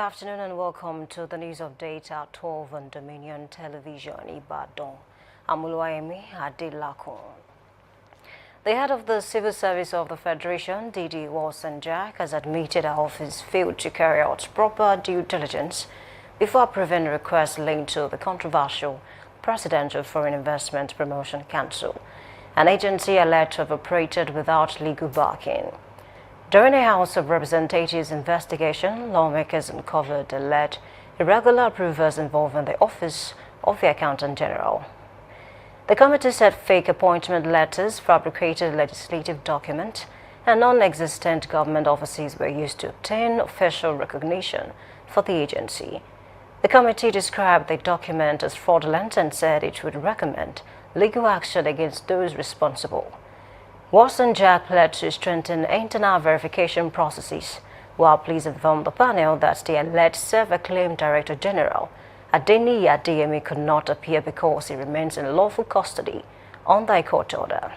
afternoon and welcome to the news update at 12 on Dominion Television, Ibadan. I'm Oluwayemi Adelakun. The head of the Civil Service of the Federation, Didi Walson-Jack, has admitted our office failed to carry out proper due diligence before approving requests linked to the controversial Presidential Foreign Investment Promotion Council, an agency alleged to have operated without legal backing. During a House of Representatives investigation, lawmakers uncovered alleged irregular approvals involving the Office of the Accountant General. The committee said fake appointment letters, fabricated legislative documents, and non-existent government offices were used to obtain official recognition for the agency. The committee described the document as fraudulent and said it would recommend legal action against those responsible. Walson-Jack pledged to strengthen internal verification processes, while please informed the panel that the alleged self-acclaimed Director General, Adeniyi Adeyemi, could not appear because he remains in lawful custody under a court order.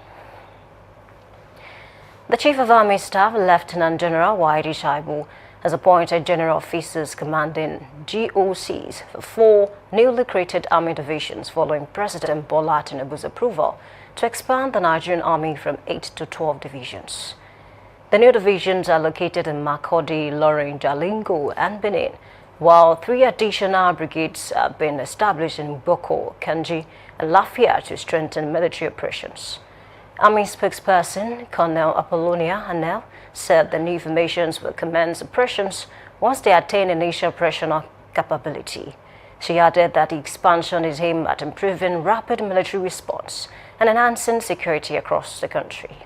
The Chief of Army Staff, Lieutenant General Wahidi Shaibu, has appointed general officers commanding GOCs for 4 newly created army divisions following President Bola Tinubu's approval to expand the Nigerian Army from 8 to 12 divisions. The new divisions are located in Makurdi, Ilorin, Jalingo, and Benin, while 3 additional brigades have been established in Boko, Kanji, and Lafia to strengthen military operations. Army spokesperson Colonel Apollonia Hanel said the new formations will commence operations once they attain initial operational capability. She added that the expansion is aimed at improving rapid military response and enhancing security across the country.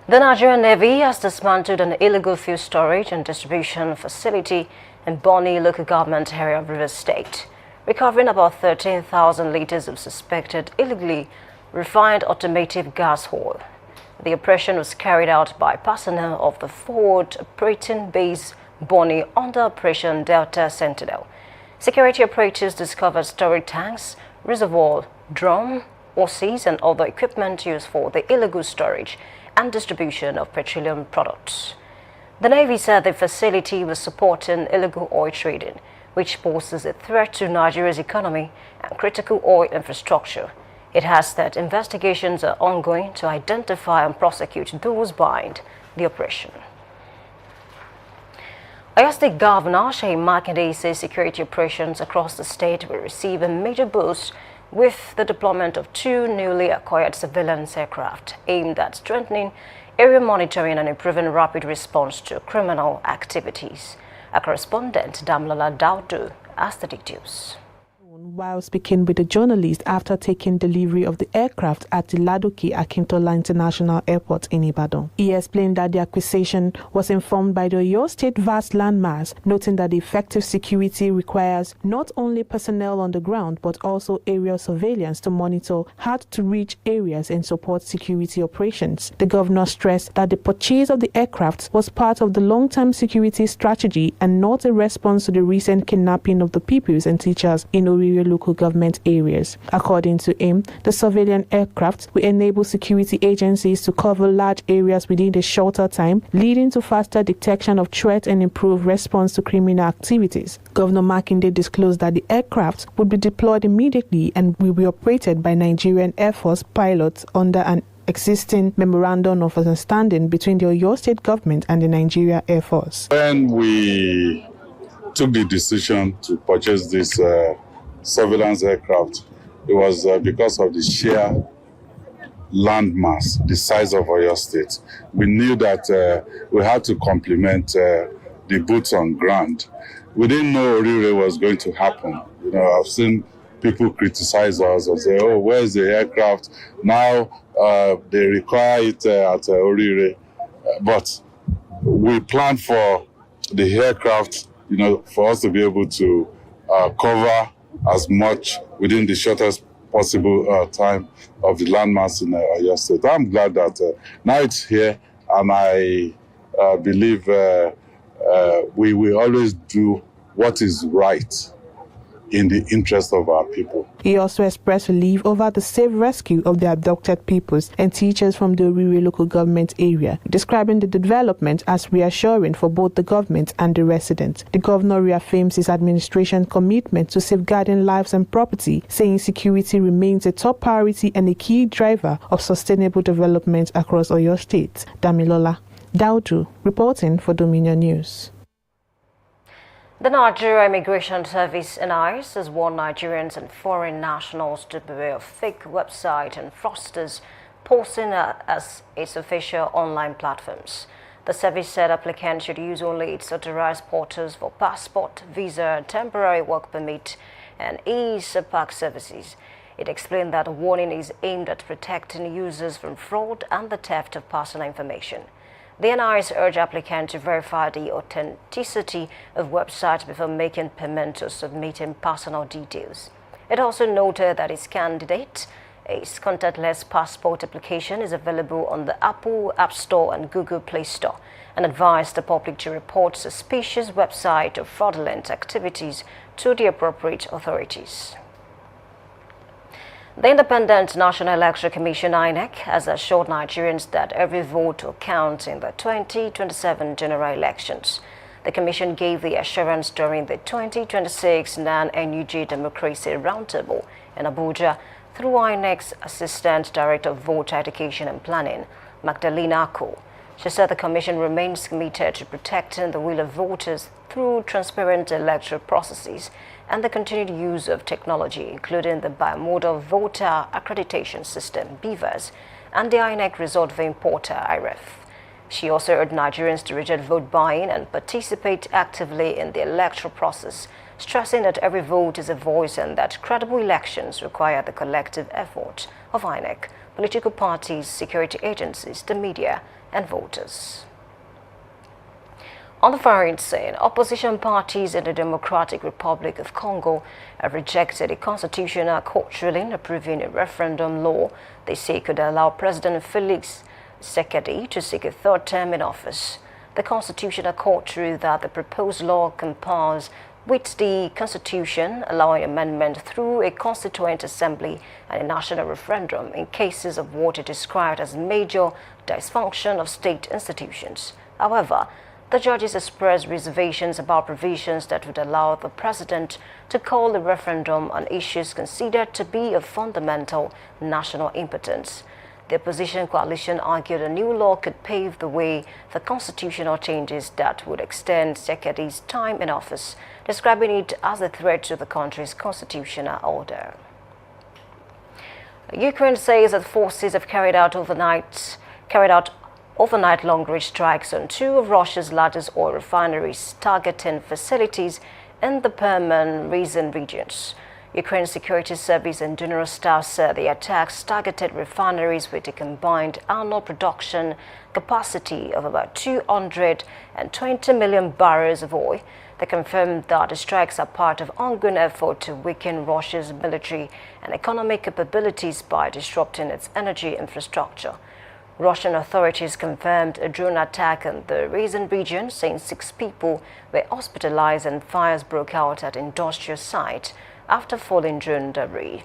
The Nigerian Navy has dismantled an illegal fuel storage and distribution facility in Bonny local government area of Rivers State, recovering about 13,000 liters of suspected illegally refined automotive gas oil. The operation was carried out by personnel of the Forward Operating Base Bonny under Operation Delta Sentinel. Security operatives discovered storage tanks, reservoir, drum, hoses, and other equipment used for the illegal storage and distribution of petroleum products. The Navy said the facility was supporting illegal oil trading, which poses a threat to Nigeria's economy and critical oil infrastructure. It has said investigations are ongoing to identify and prosecute those behind the operation. Oyo State Governor Seyi Makinde says security operations across the state will receive a major boost with the deployment of 2 newly acquired surveillance aircraft aimed at strengthening area monitoring and improving rapid response to criminal activities. Our correspondent Damlola Daudu has the details. While speaking with a journalist after taking delivery of the aircraft at the Ladoke Akintola International Airport in Ibadan, he explained that the acquisition was informed by the Oyo State vast landmass, noting that effective security requires not only personnel on the ground but also aerial surveillance to monitor hard-to-reach areas and support security operations. The governor stressed that the purchase of the aircraft was part of the long-term security strategy and not a response to the recent kidnapping of the pupils and teachers in Orire local government areas. According to him, the surveillance aircraft will enable security agencies to cover large areas within a shorter time, leading to faster detection of threats and improved response to criminal activities. Governor Makinde disclosed that the aircraft would be deployed immediately and will be operated by Nigerian Air Force pilots under an existing memorandum of understanding between the Oyo State government and the Nigeria Air Force. When we took the decision to purchase this surveillance aircraft, it was because of the sheer landmass, the size of Oyo State. We knew that we had to complement the boots on ground. We didn't know Orire was going to happen. You know, I've seen people criticize us and say, "Oh, where's the aircraft?" Now they require it at Orire, but we planned for the aircraft, you know, for us to be able to cover as much within the shortest possible time of the landmass in Oyo State. I'm glad that now it's here, and I believe we will always do what is right in the interest of our people. He also expressed relief over the safe rescue of the abducted pupils and teachers from the Orire local government area, describing the development as reassuring for both the government and the residents. The governor reaffirms his administration's commitment to safeguarding lives and property, saying security remains a top priority and a key driver of sustainable development across Oyo State. Damilola Daudu, reporting for Dominion News. The Nigeria Immigration Service (NIS) has warned Nigerians and foreign nationals to beware of fake website and fraudsters posting as its official online platforms. The service said applicants should use only its authorized portals for passport, visa, temporary work permit, and e-SEPAC services. It explained that the warning is aimed at protecting users from fraud and the theft of personal information. The NIS urged applicants to verify the authenticity of websites before making payment or submitting personal details. It also noted that its candidate, a contactless passport application, is available on the Apple App Store and Google Play Store, and advised the public to report suspicious website or fraudulent activities to the appropriate authorities. The Independent National Electoral Commission (INEC) has assured Nigerians that every vote will count in the 2027 general elections. The Commission gave the assurance during the 2026 NAN-NUJ Democracy Roundtable in Abuja through INEC's Assistant Director of Voter Education and Planning, Magdalena Ako. She said the Commission remains committed to protecting the will of voters through transparent electoral processes and the continued use of technology, including the Bimodal Voter Accreditation System, BVAS, and the INEC Result Vein Portal, IREF. She also urged Nigerians to reject vote buying and participate actively in the electoral process, stressing that every vote is a voice and that credible elections require the collective effort of INEC, political parties, security agencies, the media, and voters. On the foreign scene, opposition parties in the Democratic Republic of Congo have rejected a constitutional court ruling approving a referendum law they say could allow President Felix Tshisekedi to seek a third term in office. The Constitutional Court ruled that the proposed law complies with the Constitution, allowing amendment through a Constituent Assembly and a national referendum in cases of what it described as major dysfunction of state institutions. However, the judges expressed reservations about provisions that would allow the president to call a referendum on issues considered to be of fundamental national importance. The opposition coalition argued a new law could pave the way for constitutional changes that would extend Tshisekedi's time in office, describing it as a threat to the country's constitutional order. Ukraine says that forces have carried out overnight long-range strikes on two of Russia's largest oil refineries, targeting facilities in the Permian regions. Ukraine's Security Service and General Staff said the attacks targeted refineries with a combined annual production capacity of about 220 million barrels of oil. They confirmed that the strikes are part of ongoing effort to weaken Russia's military and economic capabilities by disrupting its energy infrastructure. Russian authorities confirmed a drone attack in the Ryazan region, saying 6 people were hospitalized and fires broke out at industrial site after falling drone debris.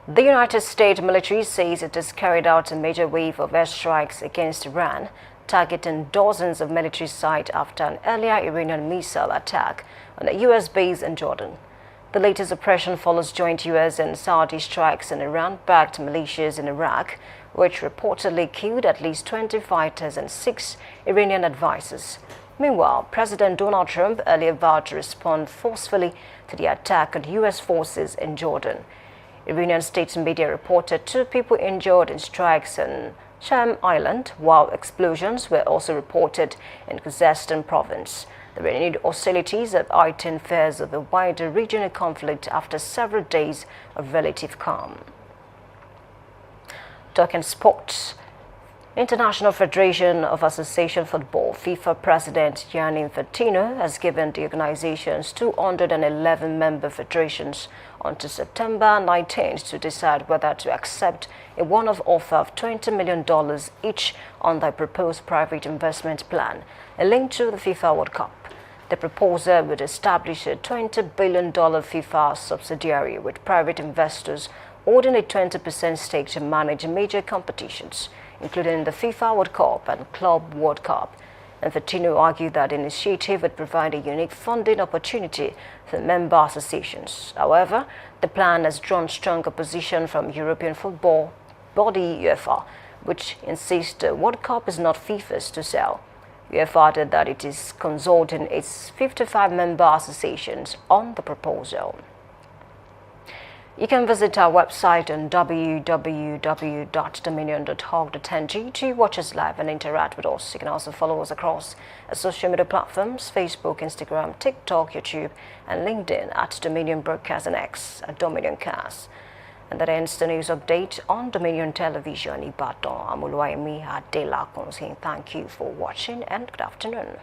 The United States military says it has carried out a major wave of airstrikes against Iran, targeting dozens of military sites after an earlier Iranian missile attack on a U.S. base in Jordan. The latest operation follows joint U.S. and Saudi strikes on Iran-backed militias in Iraq, which reportedly killed at least 20 fighters and 6 Iranian advisors. Meanwhile, President Donald Trump earlier vowed to respond forcefully to the attack on U.S. forces in Jordan. Iranian state media reported 2 people injured in strikes on Sham Island, while explosions were also reported in Khuzestan province. The renewed hostilities have heightened fears of a wider regional conflict after several days of relative calm. Talking sports, International Federation of Association Football FIFA President Gianni Infantino has given the organization's 211 member federations until September 19th to decide whether to accept a one-off offer of $20 million each on their proposed private investment plan, a link to the FIFA World Cup. The proposal would establish a $20 billion FIFA subsidiary with private investors holding a 20% stake to manage major competitions, including the FIFA World Cup and Club World Cup. Infantino argued that the initiative would provide a unique funding opportunity for member associations. However, the plan has drawn strong opposition from European football body UEFA, which insists the World Cup is not FIFA's to sell. UEFA added that it is consulting its 55 member associations on the proposal. You can visit our website on www.dominion.org.ng to watch us live and interact with us. You can also follow us across our social media platforms, Facebook, Instagram, TikTok, YouTube, and LinkedIn at Dominion Broadcast and X at Dominion Cast. And that ends the news update on Dominion Television Ibadan. I'm Oluwayemi Adelakun saying thank you for watching and good afternoon.